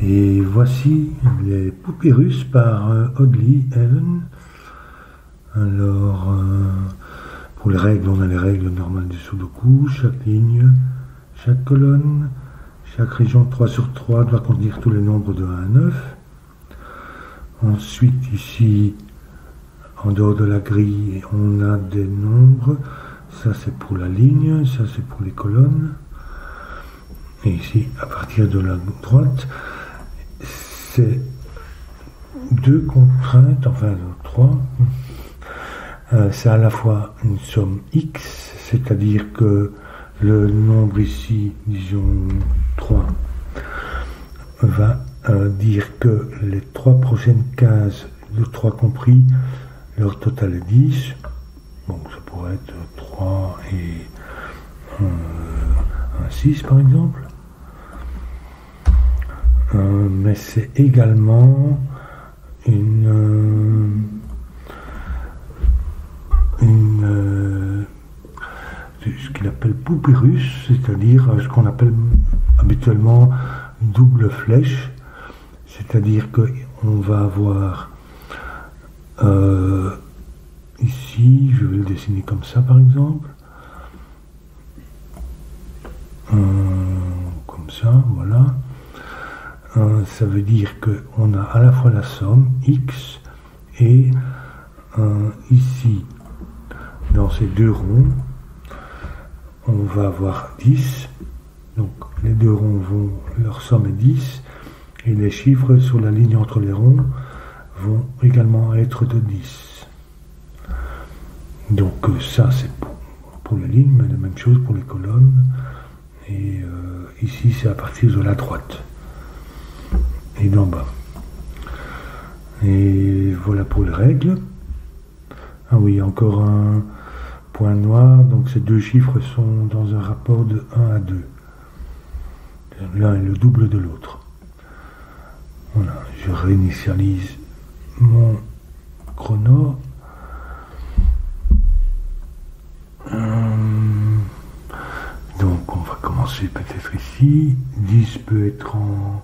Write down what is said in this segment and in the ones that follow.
Et voici les poupées russes par Audley Helen. Alors, pour les règles, on a les règles normales du Sudoku. Chaque ligne, chaque colonne, chaque région 3 sur 3 doit contenir tous les nombres de 1 à 9. Ensuite, ici, en dehors de la grille, on a des nombres. Ça, c'est pour la ligne, ça, c'est pour les colonnes. Et ici, à partir de la droite, c'est deux contraintes, enfin 3. C'est à la fois une somme x, c'est-à-dire que le nombre ici, disons 3, va dire que les 3 prochaines cases, le 3 compris, leur total est 10. Donc ça pourrait être 3 et un 6 par exemple. Mais c'est également ce qu'il appelle poupée russe, c'est-à-dire ce qu'on appelle habituellement double flèche, c'est-à-dire qu'on va avoir ici, je vais le dessiner comme ça par exemple, comme ça, voilà. Ça veut dire qu'on a à la fois la somme x et ici, dans ces deux ronds, on va avoir 10. Donc les deux ronds leur somme est 10 et les chiffres sur la ligne entre les ronds vont également être de 10. Donc ça c'est pour les lignes, mais la même chose pour les colonnes. Et ici c'est à partir de la droite et d'en bas. Et voilà pour les règles. Ah oui, encore un point noir, donc ces deux chiffres sont dans un rapport de 1 à 2. L'un est le double de l'autre. Voilà, je réinitialise mon chrono. Donc on va commencer peut-être ici. 10 peut être en...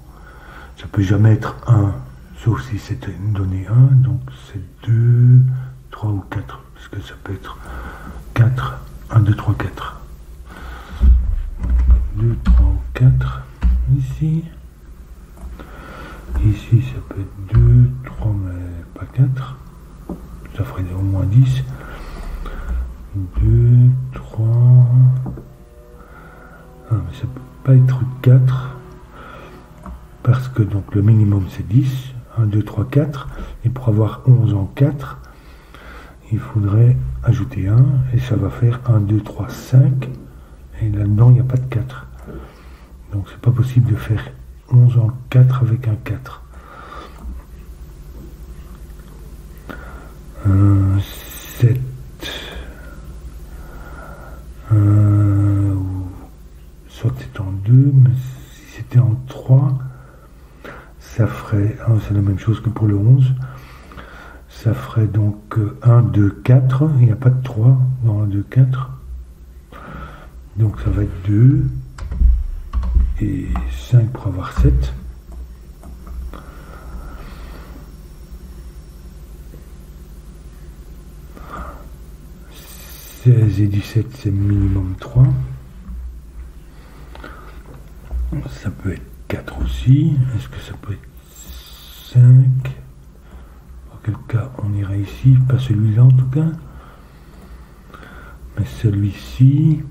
Ça peut jamais être 1, sauf si c'est une donnée 1, donc c'est 2, 3 ou 4, parce que ça peut être 4, 1, 2, 3, 4. 2, 3 ou 4, ici. Ici, ça peut être 2, 3, mais pas 4. Ça ferait au moins 10. 2, 3... Ah, mais ça peut pas être 4. Parce que donc le minimum c'est 10, 1, 2, 3, 4, et pour avoir 11 en 4, il faudrait ajouter 1, et ça va faire 1, 2, 3, 5, et là-dedans il n'y a pas de 4. Donc c'est pas possible de faire 11 en 4 avec un 4. 7, soit c'est en 2, mais si c'était en 3, ça ferait, c'est la même chose que pour le 11, ça ferait donc 1, 2, 4, il n'y a pas de 3 dans 1, 2, 4, donc ça va être 2, et 5 pour avoir 7. « 16 et 17, c'est minimum 3. Ça peut être 4 aussi. Est-ce que ça peut être 5? Dans quel cas on ira ici, pas celui-là en tout cas. Mais celui-ci,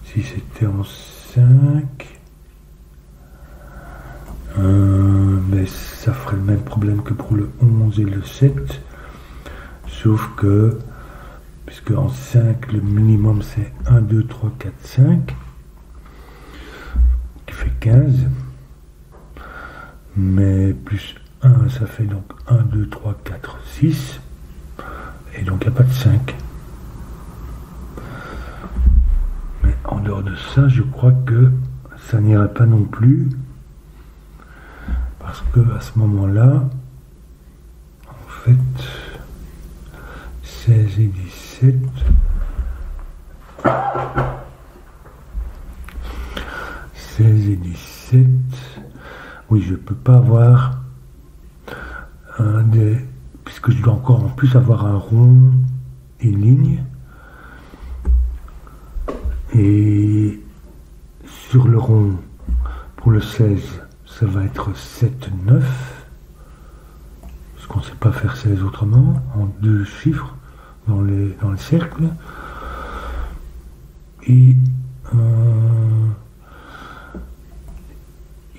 si c'était en 5, mais ça ferait le même problème que pour le 11 et le 7. Sauf que, puisque en 5, le minimum c'est 1, 2, 3, 4, 5. Qui fait 15, mais plus 1, ça fait donc 1, 2, 3, 4, 6, et donc il n'y a pas de 5. Mais en dehors de ça, je crois que ça n'irait pas non plus, parce que à ce moment-là, en fait, 16 et 17... 16 et 17, 17. Oui, je ne peux pas avoir puisque je dois encore en plus avoir un rond et une ligne. Et sur le rond, pour le 16, ça va être 7, 9. Parce qu'on ne sait pas faire 16 autrement, en 2 chiffres dans les cercles. Et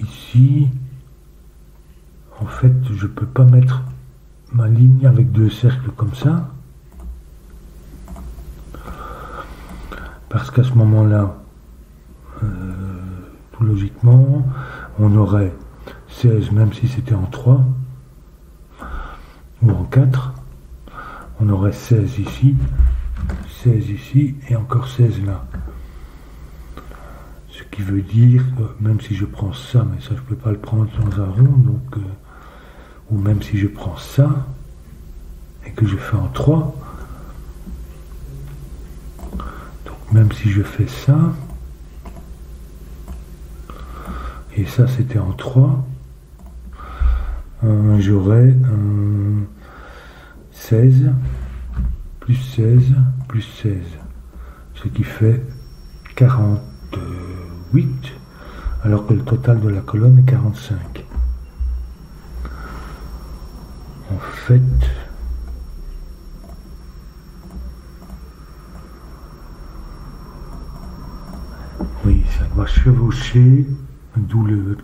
ici, en fait, je ne peux pas mettre ma ligne avec 2 cercles comme ça. Parce qu'à ce moment-là, tout logiquement, on aurait 16, même si c'était en 3, ou en 4, on aurait 16 ici, et encore 16 là. Ce qui veut dire, même si je prends ça, mais ça je ne peux pas le prendre dans un rond, donc, ou même si je prends ça, et que je fais en 3, donc même si je fais ça, et ça c'était en 3, j'aurai 16, plus 16, plus 16, ce qui fait 48, alors que le total de la colonne est 45. En fait, oui, ça doit chevaucher, d'où le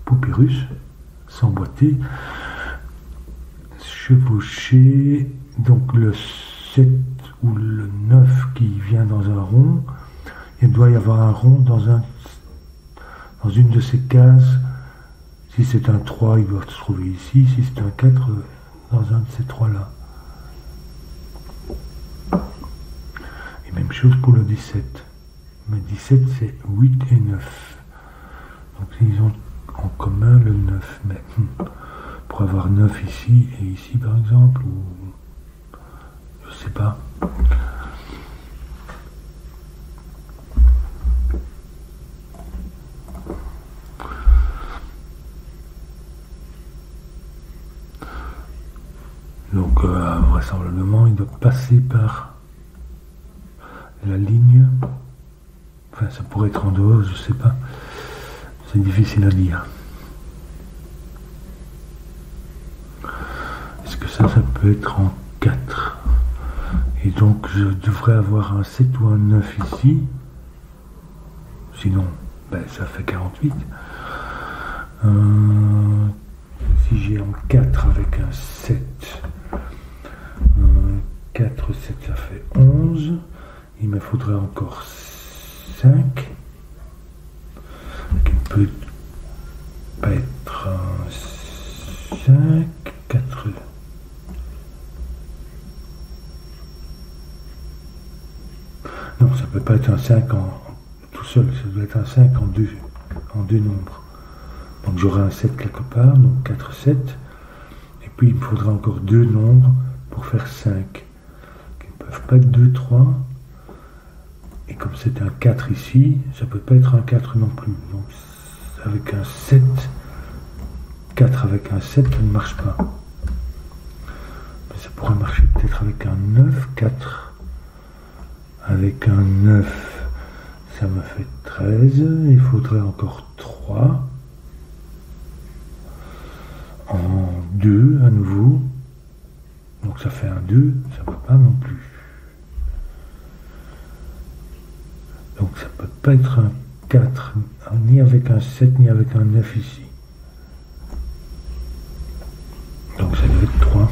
papyrus s'emboîter, chevaucher, donc le 7 ou le 9 qui vient dans un rond, il doit y avoir un rond dans une de ces cases. Si c'est un 3, il doit se trouver ici, si c'est un 4, dans un de ces 3-là. Et même chose pour le 17. Mais 17, c'est 8 et 9. Donc ils ont en commun le 9. Mais pour avoir 9 ici et ici, par exemple, ou je sais pas. Donc vraisemblablement il doit passer par la ligne. Enfin, ça pourrait être en dehors, je sais pas. C'est difficile à dire. Est-ce que ça peut être en 4? Et donc je devrais avoir un 7 ou un 9 ici. Sinon, ça fait 48. Si j'ai en 4 avec un 7, 4, 7, ça fait 11. Il me faudrait encore 5. Qui ne peut pas être un 5, 4. Non, ça ne peut pas être un 5 tout seul, ça doit être un 5 en deux nombres. Donc j'aurai un 7 quelque part, donc 4, 7. Et puis il me faudra encore 2 nombres pour faire 5. Qui ne peuvent pas être 2, 3. Et comme c'est un 4 ici, ça ne peut pas être un 4 non plus. Donc avec un 7, 4 avec un 7, ça ne marche pas. Mais ça pourrait marcher peut-être avec un 9, 4. Avec un 9, ça me fait 13. Il faudrait encore 3. En 2 à nouveau. Donc ça fait un 2, ça ne peut pas non plus. Donc ça ne peut pas être un 4, ni avec un 7, ni avec un 9 ici. Donc ça doit être 3.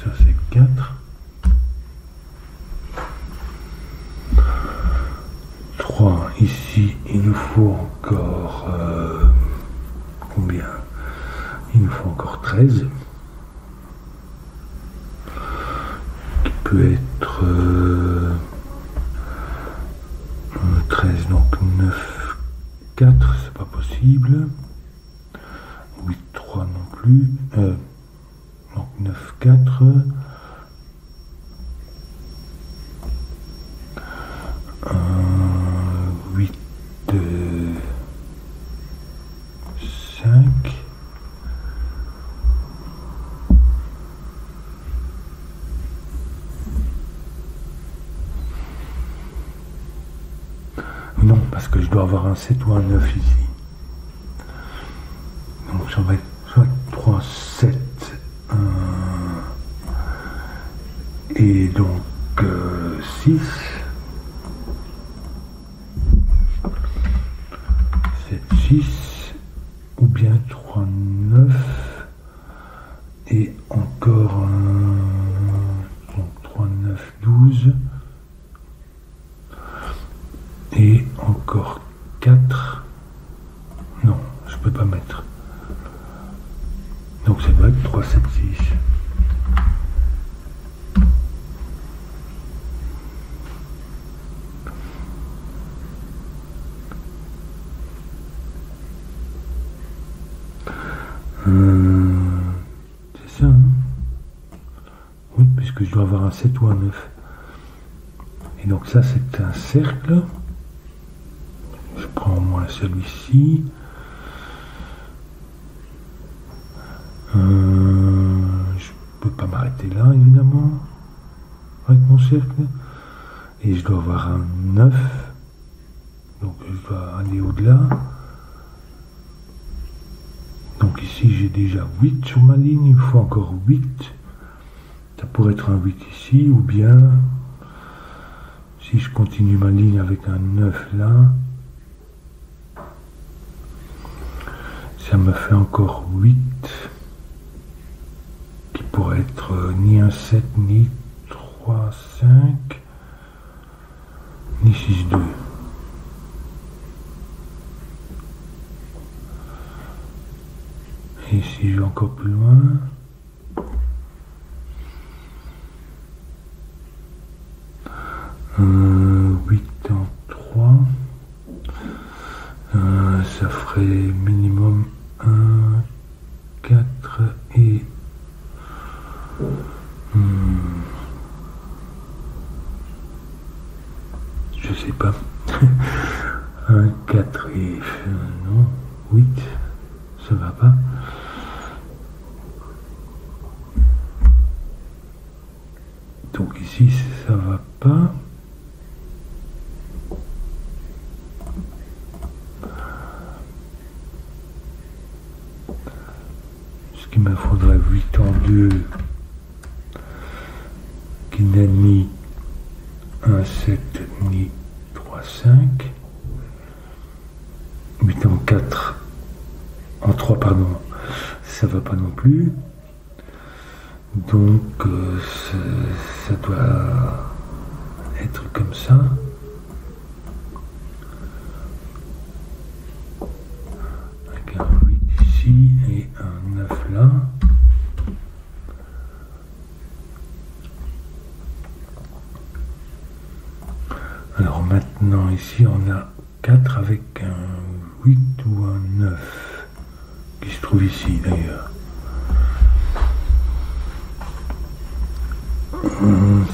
Ça c'est 4. 3 ici, il nous faut encore combien? Il nous faut encore 13. Qui peut être 13, donc 9, 4, c'est pas possible. 8, 3 non plus. Donc 9, 4. 8, parce que je dois avoir un 7 ou un 9 ici. Donc ça va être soit 3, 7, et donc 6, 7, 6, ou bien 3, 9, et encore donc 3, 9, 12, et encore 4, non, je peux pas mettre. Donc ça doit être 3, 7, 6. C'est ça, hein? Oui, puisque je dois avoir un 7 ou un 9. Et donc ça, c'est un cercle. Je prends au moins celui-ci. Je peux pas m'arrêter là, évidemment, avec mon cercle. Et je dois avoir un 9. Donc je dois aller au-delà. Donc ici, j'ai déjà 8 sur ma ligne. Il me faut encore 8. Ça pourrait être un 8 ici, ou bien, si je continue ma ligne avec un 9 là, ça me fait encore 8, qui pourrait être ni un 7, ni 3, 5, ni 6, 2. Et si je vais encore plus loin, euh, 8 en 3, ça ferait minimum 1, 4 et je sais pas. 1, 4 et non, 8, ça va pas. Donc ici, ça va pas. Ce qu'il me faudrait 8 en 2, qui n'est ni 1, 7, ni 3, 5. 8 en 4, en 3, pardon, ça va pas non plus. Donc ça doit être comme ça. Avec un 8 ici et un 9 là. Alors maintenant ici on a 4 avec un 8 ou un 9 qui se trouve ici d'ailleurs.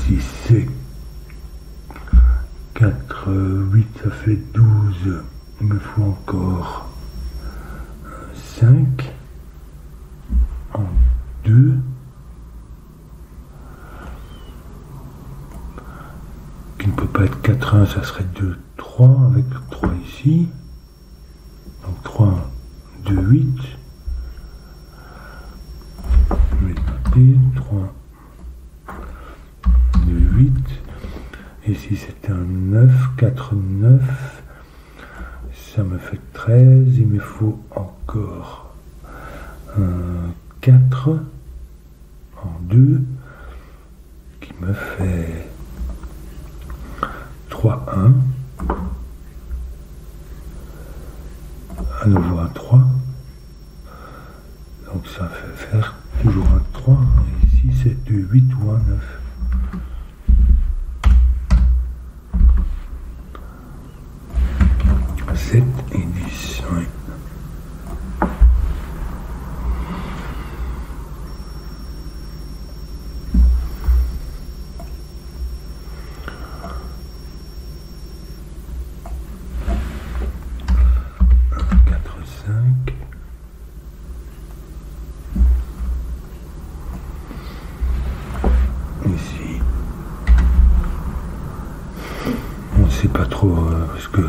Si c'est 4, 8, ça fait 12. Il me faut encore 5 en 2. Qui ne peut pas être 4, 1, ça serait 2, 3, avec 3 ici. Donc 3, 2, 8. Je vais noter 3. 8, et si c'est un 9, 4, 9, ça me fait 13, il me faut encore 4 en 2, qui me fait 3, 1, à nouveau un 3, donc ça fait faire toujours un 3, et ici c'est 2, 8 ou un 9. 7 et 10, oui. Ici, on ne sait pas trop parce que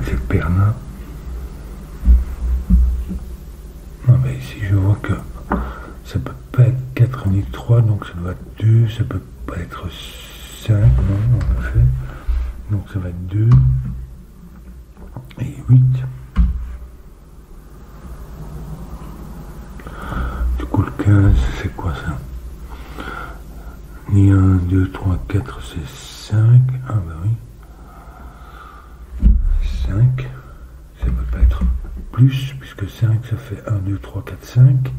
c'est le perna. Non, mais ici, je vois que ça peut pas être 4 ni 3, donc ça doit être 2, ça peut pas être 5, non, en effet. Donc ça va être 2 et 8. Du coup, le 15, c'est quoi ça? Ni 1, 2, 3, 4, c'est 5. Ah bah oui. 5. Ça peut pas être plus, puisque 5, ça fait 1, 2, 3, 4, 5.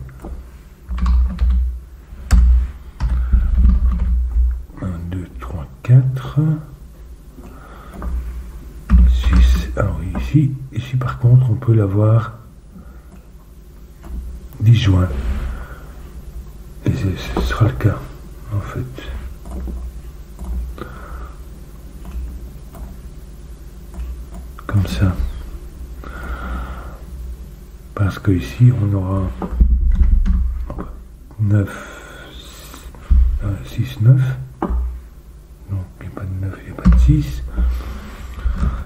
1, 2, 3, 4. 6. Alors ici par contre, on peut l'avoir disjoint. Et ce sera le cas, en fait. Comme ça. Parce que ici, on aura 9, 6, 9. Donc, il n'y a pas de 9, il n'y a pas de 6.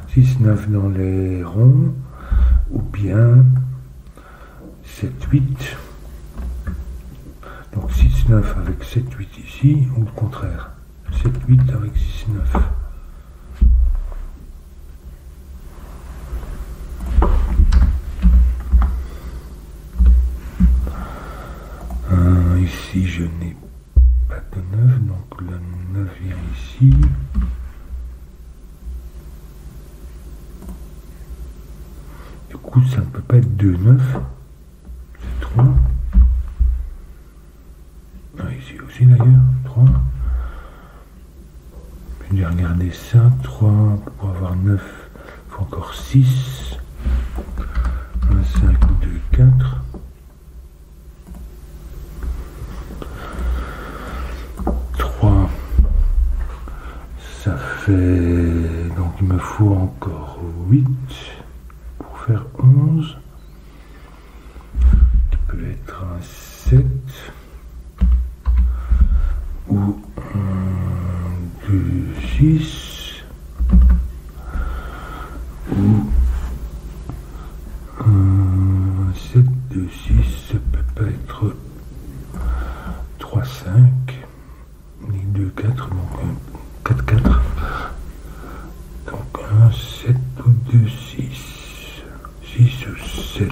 6, 9 dans les ronds. Ou bien 7, 8. Donc 6, 9 avec 7, 8 ici, ou le contraire. 7, 8 avec 6, 9. Ici, je n'ai pas de 9, donc le 9 vient ici. Du coup, ça ne peut pas être 2, 9. C'est 3. Ah, ici aussi d'ailleurs, 3. Je vais regarder ça. 3, pour avoir 9, il faut encore 6. 1, 5, 2, 4. 3. Ça fait... Donc il me faut encore 8 pour faire 11. Qui peut être un 7. Ou 2, 6, ou 7, 2, 6, ça peut pas être 3, 5, ni 2, 4, donc 4, 4. Donc 1, 7 ou 2, 6, 6 ou 7.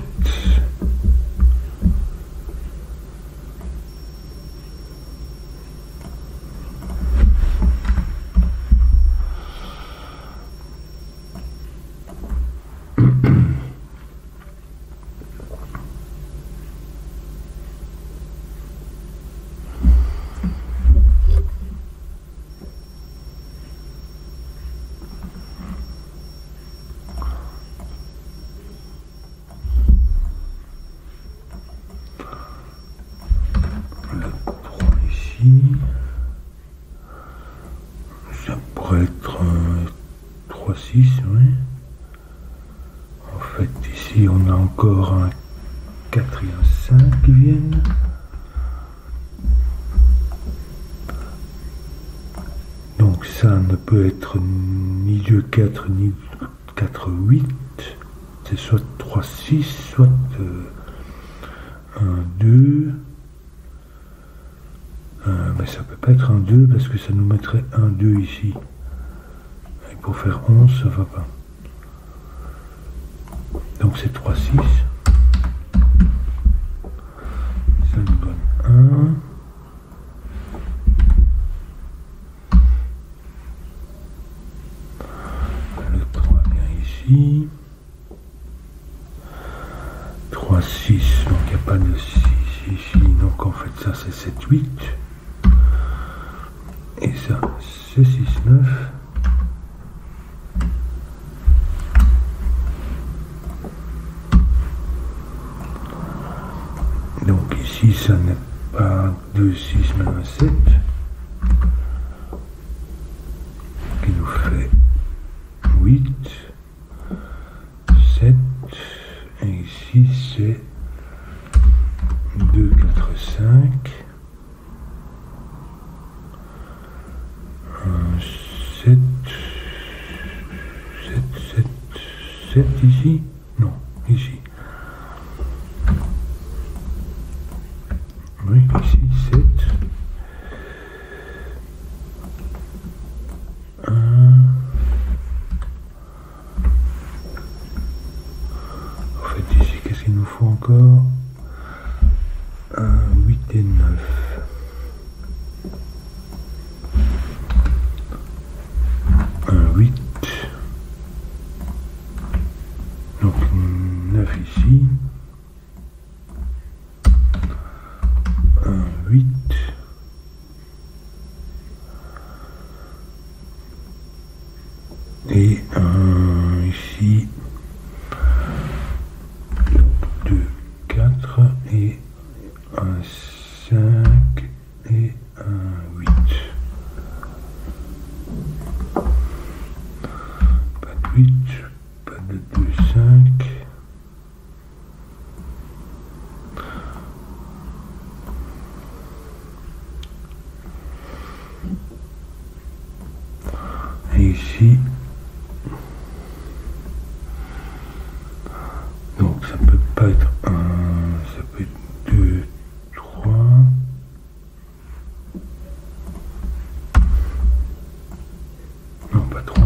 Ça pourrait être 3, 6, oui. En fait, ici, on a encore un 4 et un 5 qui viennent. Donc ça ne peut être ni 2, 4, ni 4, 8. C'est soit 3, 6, soit 1, 2. Mais ça peut pas être un 2 parce que ça nous mettrait un 2 ici. Et pour faire 11, ça va pas. Donc c'est 3, 6. Ça nous donne 1. Le 3 vient ici. 3, 6. Donc il n'y a pas de 6 ici. Donc en fait ça c'est 7, 8. Et ça, c'est 6, 9. Donc ici, ça n'est pas 2, 6, mais un 7. Qui nous fait 8, 7. Et ici, c'est 2, 4, 5. 7, 7, 7, 7. 7 ici? Non, ici. Oui, ici, 7. 1. En fait, ici, qu'est-ce qu'il nous faut encore? 8 et 9. 8. Donc 9 ici. 8. Et ici. 2, 4 et un 5 et un 8. Pas de 8, pas de 2, 5. Et ici, donc ça peut pas être 1, ça peut être 2, 3. Non, pas 3,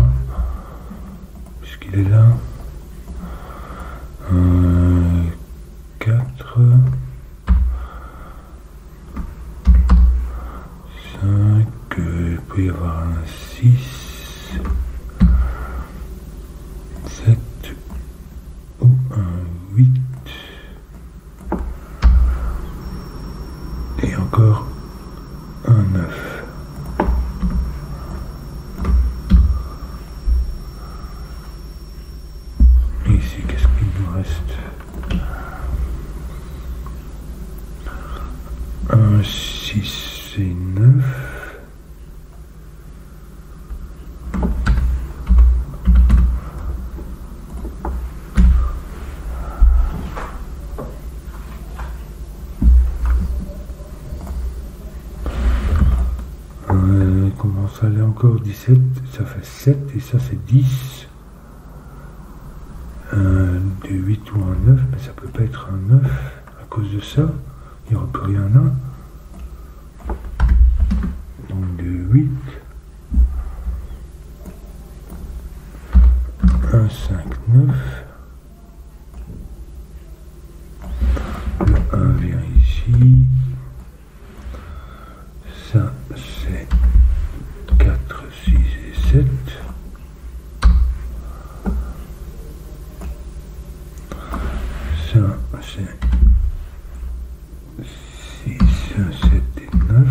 puisqu'il est là. 4, 5, il peut y avoir un 6, 7 ou un 8. Et encore un 9. Et ici, qu'est-ce qu'il nous reste? Un 6 et 9. Comment ça allait encore? 17, ça fait 7 et ça c'est 10. De 8 ou un 9, mais ça peut pas être un 9 à cause de ça. Il n'y aura plus rien là. Donc de 8. 1, 5, 9. Le 1 vient ici. Ça c'est 4, 6 et 7. Ça c'est 6, 7 et 9.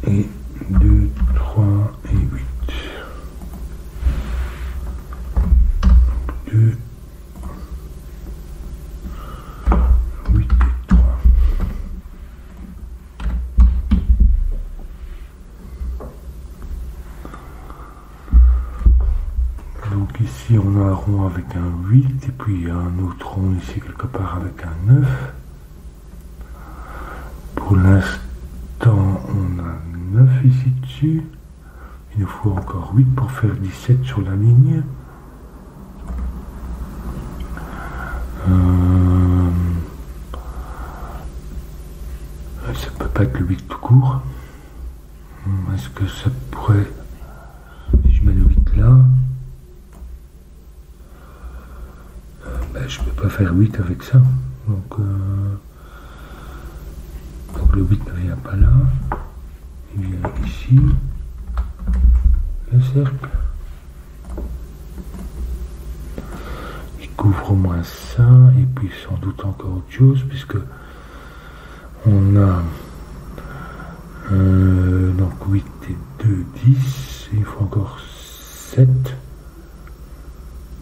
Et 2, 3 et 8. 2, 8 et 3. Donc ici on a un rond avec un 8 et puis un autre rond ici quelque part avec un 9. Pour l'instant on a 9 ici dessus. Il nous faut encore 8 pour faire 17 sur la ligne. Ça peut pas être le 8 tout court. Est-ce que ça pourrait... Si je mets le 8 là... je peux pas faire 8 avec ça. Donc le 8 ne vient pas là. Il vient ici. Le cercle. Il couvre au moins ça. Et puis sans doute encore autre chose. Puisque on a donc 8 et 2, 10. Il faut encore 7.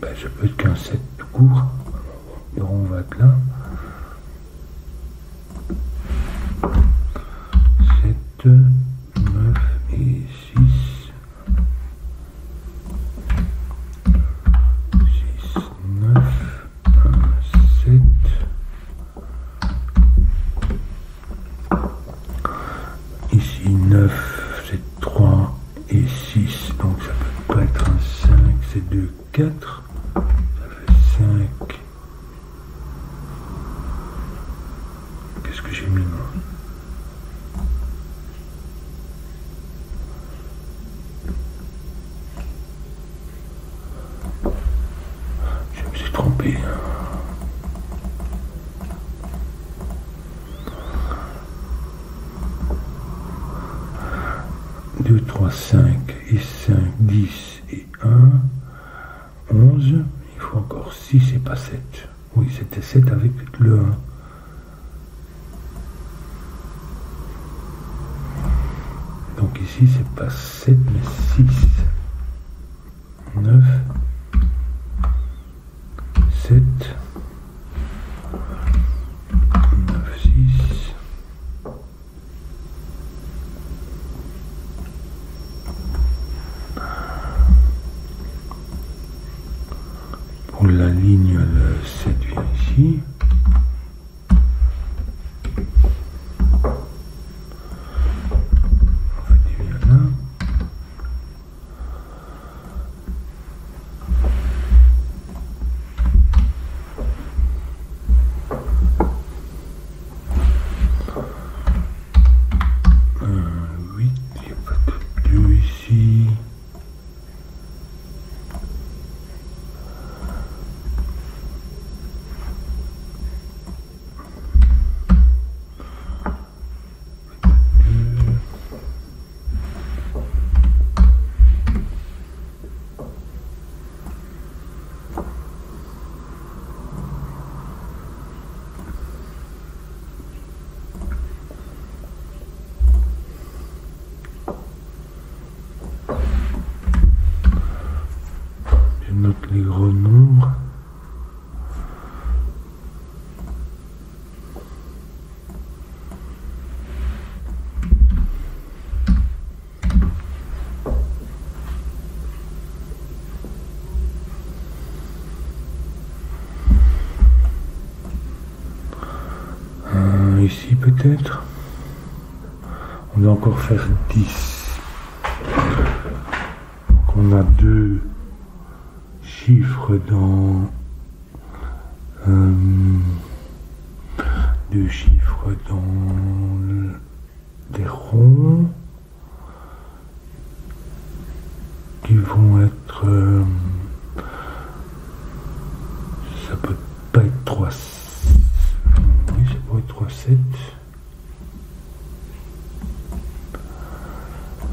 Ça peut être qu'un 7 tout court. Le rond va être là. 7, 9 et 6. 6, 9, 1, 7. Ici 9, c'est 3 et 6. Donc ça peut pas être un 5, c'est 2, Ça fait 5. Qu'est-ce que j'ai mis moi? Je me suis trompé. 2, 3, 5 et 5, 10 et 1, 11. Il faut encore 6 et pas 7. Oui, c'était 7 avec le 1. Donc ici, c'est pas 7, mais 6. 9, 7, 9, 6. Pour la ligne, le 7 vient ici. Je note les gros nombres. Ici peut-être. On va encore faire 10. Donc on a deux chiffres dans des ronds qui vont être ça peut pas être 3. Oui, ça pourrait être 3, 7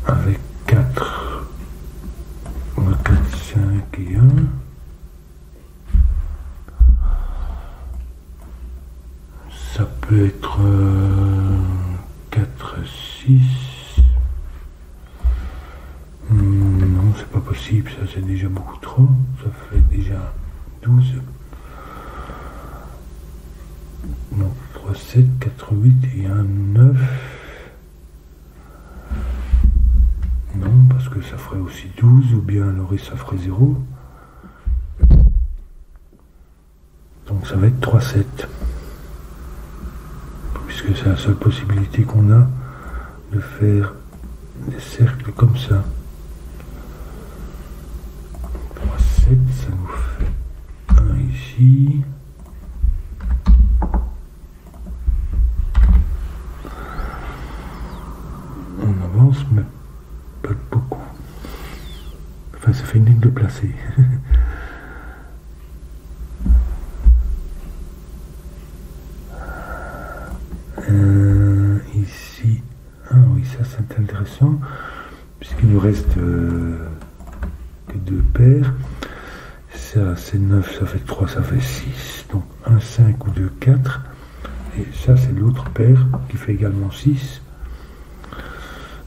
avec 4. On a 4, 5 et 1. Ça peut être 4, 6. Non, c'est pas possible, ça c'est déjà beaucoup trop. Ça fait déjà 12. Donc 3, 7, 4, 8 et 1, 9. Non, parce que ça ferait aussi 12, ou bien alors ça ferait 0. Donc ça va être 3, 7. Puisque c'est la seule possibilité qu'on a de faire des cercles comme ça. 3, 7, ça nous fait 1 ici. On avance, mais pas beaucoup. Enfin, ça fait une ligne de placé. Ici, oui, ça c'est intéressant, puisqu'il nous reste que 2 paires. Ça c'est 9, ça fait 3, ça fait 6. Donc 1, 5 ou 2, 4. Et ça c'est l'autre paire qui fait également 6.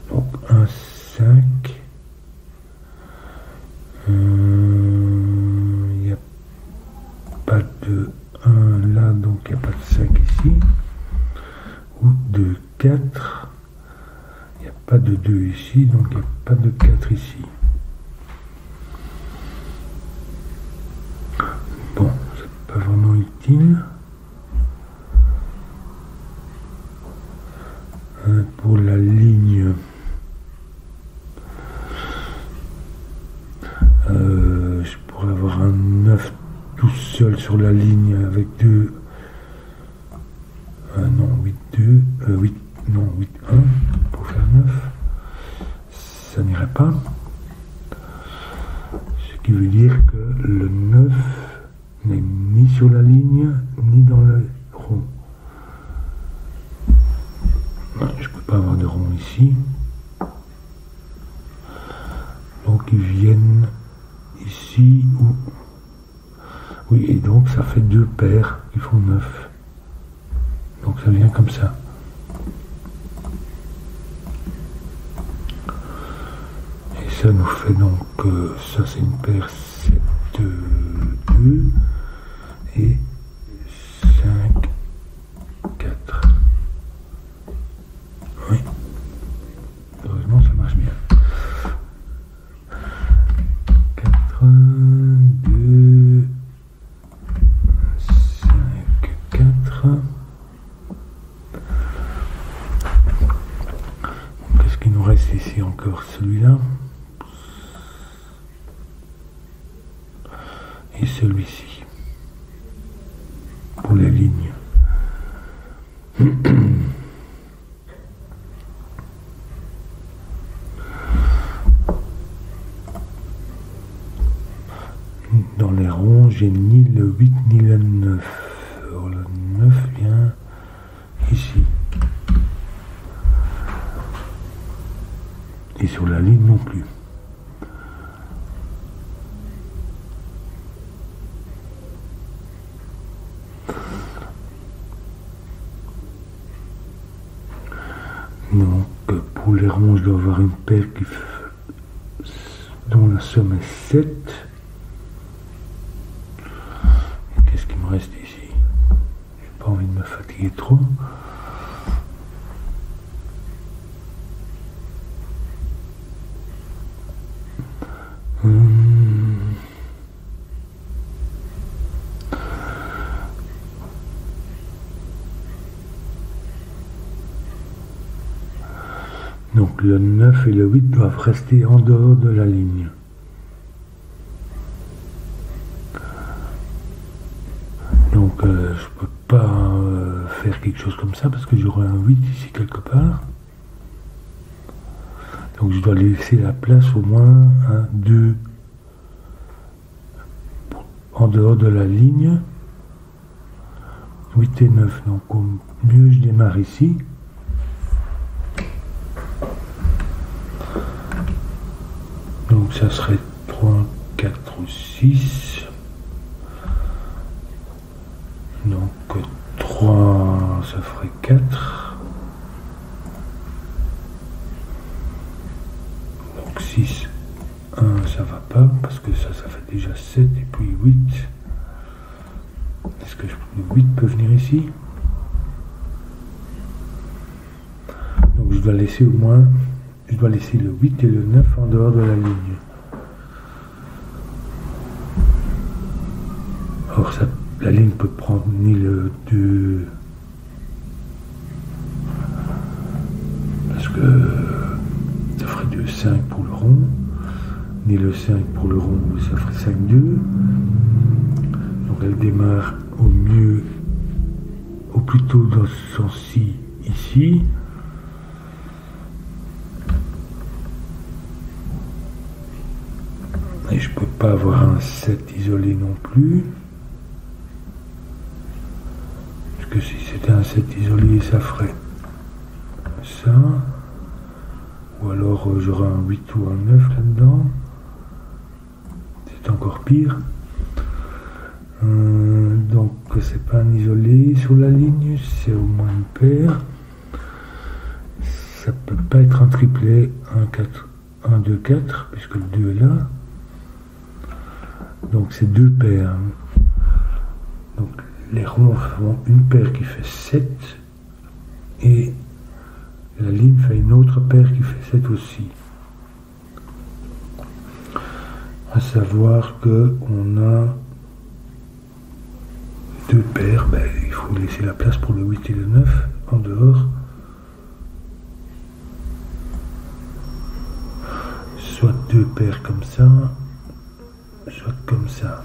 Donc 1, 5. Il n'y a pas de 1 là, donc il n'y a pas de 5 ici. Ou de 4. Il n'y a pas de 2 ici, donc il n'y a pas de 4 ici. Bon, c'est pas vraiment utile. Pour la ligne, je pourrais avoir un 9 tout seul sur la ligne avec 2. Non, 8, 2. 8, non, 8, 1 pour faire 9. Ça n'irait pas. Ce qui veut dire que le 9 n'est ni sur la ligne, ni dans le rond. Je ne peux pas avoir de rond ici. Donc ils viennent ici ou... Oui, et donc ça fait 2 paires qui font 9. Donc ça vient comme ça. Et ça nous fait donc... ça c'est une paire 7, 2 et 5, 4. Oui. Heureusement ça marche bien. 4, 2, 5, 4. Qu'est-ce qu'il nous reste ici encore? Celui-là. Et celui-ci. Pour les lignes. Dans les ronds, j'ai ni le 8 ni le 9. Alors le 9 vient ici. Et sur la ligne non plus. Donc pour les ronds, je dois avoir une paire dont la somme est 7. Qu'est-ce qui me reste ici? J'ai pas envie de me fatiguer trop. Donc le 9 et le 8 doivent rester en dehors de la ligne. Donc je ne peux pas faire quelque chose comme ça parce que j'aurai un 8 ici quelque part. Donc je dois laisser la place au moins un 2 en dehors de la ligne. 8 et 9. Donc au mieux je démarre ici. Donc ça serait 3, 4 ou 6. Donc 3, ça ferait 4. Donc 6, 1, ça va pas, parce que ça fait déjà 7, et puis 8. Est-ce que le 8 peut venir ici? Donc je dois laisser au moins... Je dois laisser le 8 et le 9 en dehors de la ligne. Or, la ligne peut prendre ni le 2, parce que ça ferait 2, 5 pour le rond, ni le 5 pour le rond, ça ferait 5, 2. Donc elle démarre au mieux, au plus tôt dans ce sens-ci, ici. Et je peux pas avoir un 7 isolé non plus. Parce que si c'était un 7 isolé, ça ferait ça. Ou alors j'aurais un 8 ou un 9 là-dedans. C'est encore pire. Donc c'est pas un isolé sur la ligne, c'est au moins une paire. Ça peut pas être un triplet 1, 4, 1, 2, 4, puisque le 2 est là. Donc c'est 2 paires. Donc les ronds font une paire qui fait 7 et la ligne fait une autre paire qui fait 7 aussi. À savoir que on a 2 paires, il faut laisser la place pour le 8 et le 9 en dehors. Soit 2 paires comme ça, soit comme ça.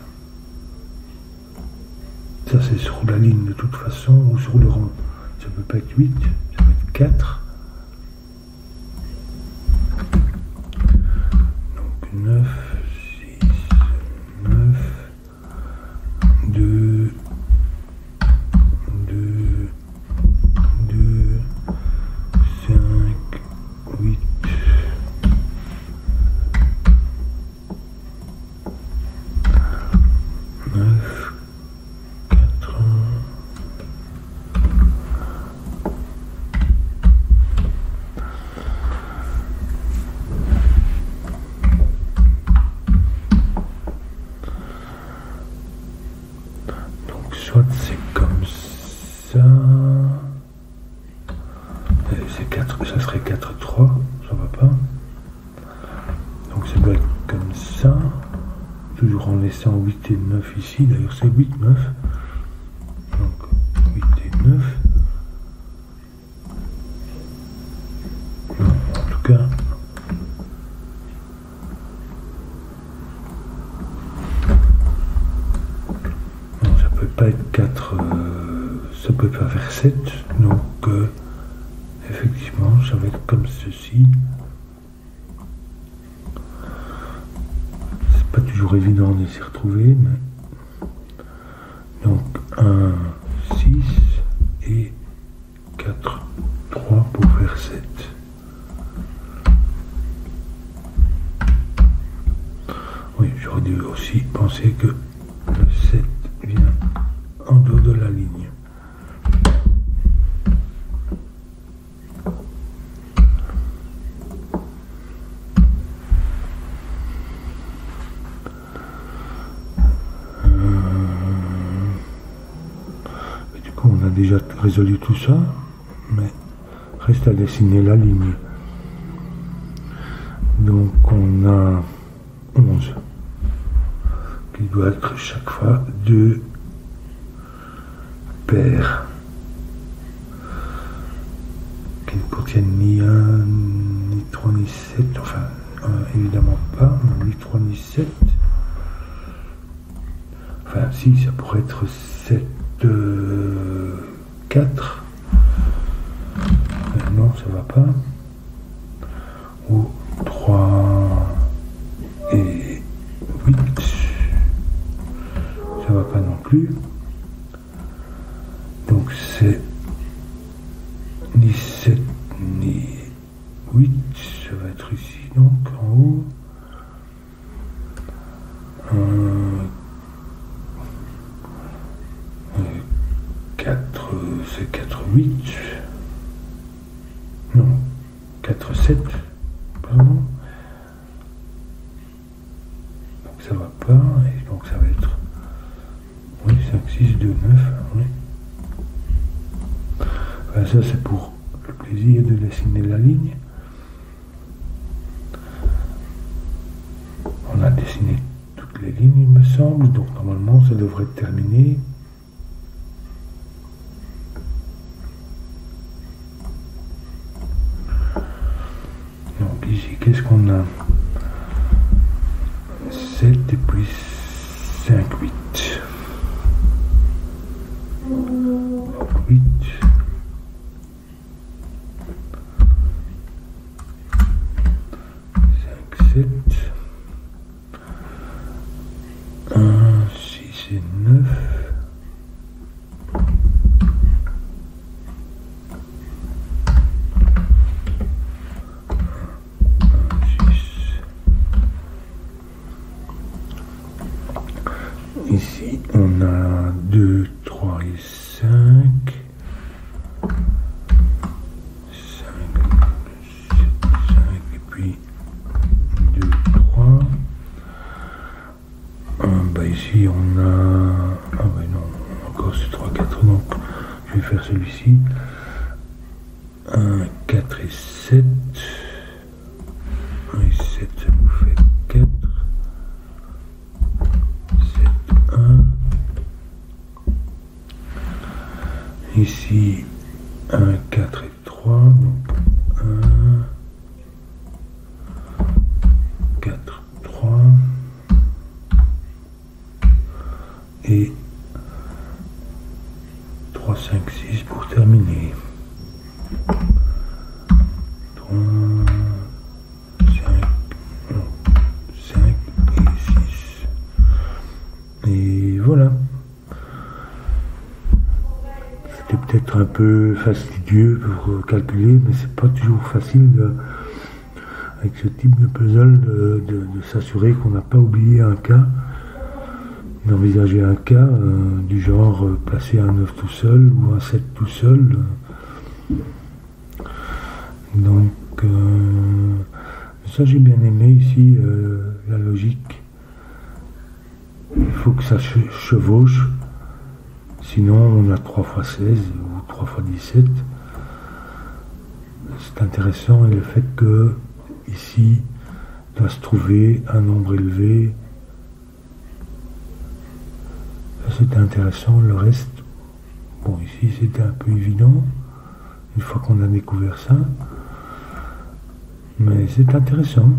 ça c'est sur la ligne de toute façon, ou sur le rond. Ça peut pas être 8, ça peut être 4. Donc 9, 6, 9, 2, 2, 2, 5, 8, 9, 4, donc soit c'est comme ça, c'est 4, ça serait 4, 3, ça va pas, donc ça doit être comme ça, toujours en laissant 8 et 9 ici, d'ailleurs c'est 8, 9, donc 8 et 9, non, en tout cas, non, ça peut pas être 4, ça peut pas faire 7, donc effectivement ça va être comme ceci. Pas toujours évident de s'y retrouver, mais donc 1, 6 et 4, 3 pour faire 7. Oui, j'aurais dû aussi penser que le 7 vient en dehors de la ligne. On a déjà résolu tout ça, mais reste à dessiner la ligne. Donc on a 11 qui doit être chaque fois 2 paires qui ne contiennent ni 1, ni 3, ni 7, enfin évidemment pas, ni 3, ni 7. Enfin si, ça pourrait être 7, 4. Non, ça va pas. Ou 3 et 8. Ça va pas non plus. Donc c'est ni 7 ni 8. Ça va être ici donc en haut. 4, c'est 4, 8. Non, 4, 7. Pardon. Donc ça va pas. Et donc ça va être. Oui, 5, 6, 2, 9. Oui. Enfin, ça c'est pour le plaisir de dessiner la ligne. On a dessiné toutes les lignes, il me semble. Donc normalement ça devrait être terminé. Donc ici, qu'est-ce qu'on a? 7 et puis 5, 8. 8. 5, 7. 1, 6 et 9. 6. Ici, on a 2, 3 et 5. 5, 5 et puis 2, 3. Bah ici, on a... Ah ben non, encore c'est 3, 4, donc je vais faire celui-ci. 1, 4 et 7. 1 et 7, ça nous fait 4. 7, 1. Ici, 1, 4 et 3. Donc 1, 4, 3. Et 5, 6 pour terminer. 3, 5 et 6. Et voilà. C'était peut-être un peu fastidieux pour calculer, mais c'est pas toujours facile avec ce type de puzzle de s'assurer qu'on n'a pas oublié un cas, d'envisager un cas du genre placer un 9 tout seul ou un 7 tout seul. Donc ça j'ai bien aimé ici la logique. Il faut que ça chevauche, sinon on a 3 x 16 ou 3 x 17. C'est intéressant, et le fait que ici doit se trouver un nombre élevé, ça c'était intéressant. Le reste, bon, ici c'était un peu évident une fois qu'on a découvert ça, mais c'est intéressant.